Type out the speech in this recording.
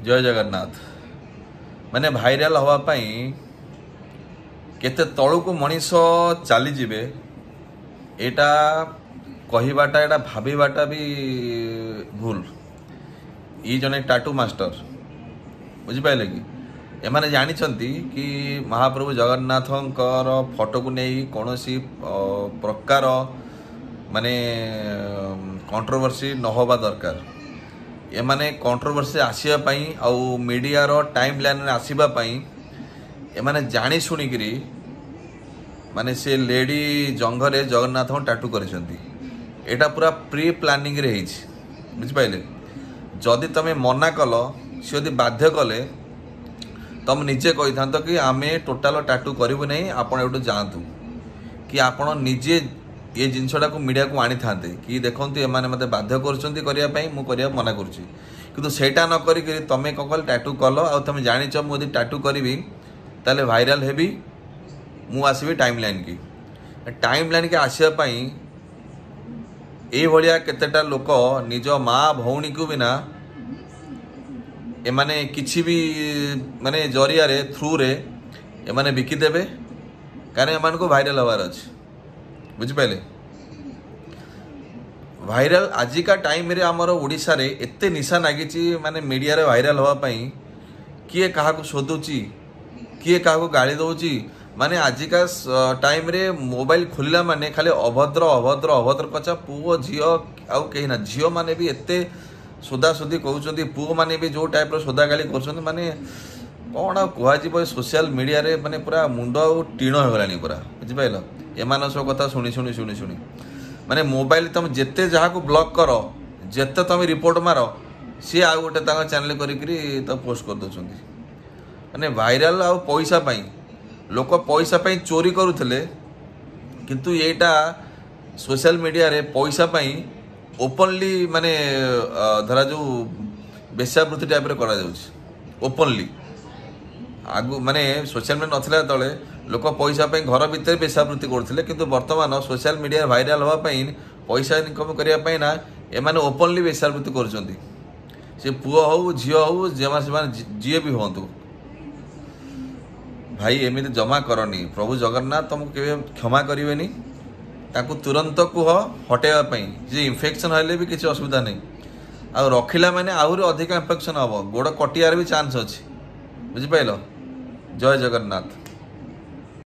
जय जगन्नाथ माने भाइराल हवापाई केते तलू को मनीष चली जीवे एटा कहबाटा एटा भाबाटा भी भूल। ई जने टाटू मास्टर बुझिपारे कि एमाने जानिछंती कि महाप्रभु जगन्नाथंकर फोटो को नहीं कौन सी प्रकार माने कंट्रोवर्सी न होबा दरकार। एमाने कंट्रोवर्सी आसिया पाई आउ मीडिया रो टाइम लाइन रे आसीबा पाई एमाने जानी सुनी करी माने से लेडी जंघरे जगन्नाथ को टाटू करिसंती। एटा पूरा प्री प्लानिंग रे हेछि बुझिपाइले। जदि तमे मना कल से यदि बाध्य कले तुम निजे कही था कि आमे टोटाल टाटू करूँ नहीं आपण एटू जातु कि आपण निजे ये जिनसटा को मीडिया को आनी था कि देखो एमाने मते बाध्य करने मुझे मना करूँ सेटा न करी तमें कौन कल टाटू कल आ तुम जाच मुझे टाटू करी ताले भाइराल हेबी मु आसबि टाइम लाइन के आसापी ये भाया केतेटा लोक निज माँ भौणी को बिना एमाने किछि भी माने जरिया रे थ्रू रे एमाने बिकिदेबे कारण एमान को भाइराल हवार अछि बुझिपारे। भाइराल आजिका टाइम रे आमर ओडिशा रे एते निशा नागिची माने मीडिया रे भाइराल हवा पई किए काहा को शोधुची किए काहा को गाली दउची माने आजिका टाइम रे मोबाइल खोलिला माने खाली अभद्र अभद्र अभद्र कचा पुओ झियो आउ केही ना झियो माने भी एते सोदासोदी कहते पुओ मैंने भी जो टाइप सोदा गाली कर माने कौन कह सोशल मीडिया रे माने पूरा मुंड टीण होगा पूरा बुझिपाल। एमान सब कथा शुणी शुणी शुणी शुणी माने मोबाइल तुम जिते जहाँ को ब्लॉक कर जिते तुम रिपोर्ट मार सी आ गोटे चैनल कर पोस्ट कर दौरान माने भाइराल आ पैसा पाई लोक पैसा पाई चोरी करुले किंतु येटा सोशल मीडिया रे पैसा पाई ओपनली माने धरा जो बेश्यावृत्ति टाइप रे करा जाउछि ओपनली आगु माने सोशल मीडिया नथिला तले लोक पैसा पे घर भीतर बेश्यावृत्ति करथिले किंतु वर्तमान सोशल मीडिया भाइराल हवा पई पैसा इनकम करिया पई ना एमाने ओपनली बेश्यावृत्ति करछंती से पुओ हो झियो हो जेमा जीए भी होंतु भाई एमिति जमा करनी। प्रभु जगन्नाथ तुमको केबे क्षमा करिवेनी ताकू तुरंत कुह हटेवा जे इन्फेक्शन हेले भी किसी असुविधा नहीं आ रखिला माने आहुरी अधिक इन्फेक्शन हम गोड़ कटियार भी चांस अच्छी बुझिपाल। जय जगन्नाथ।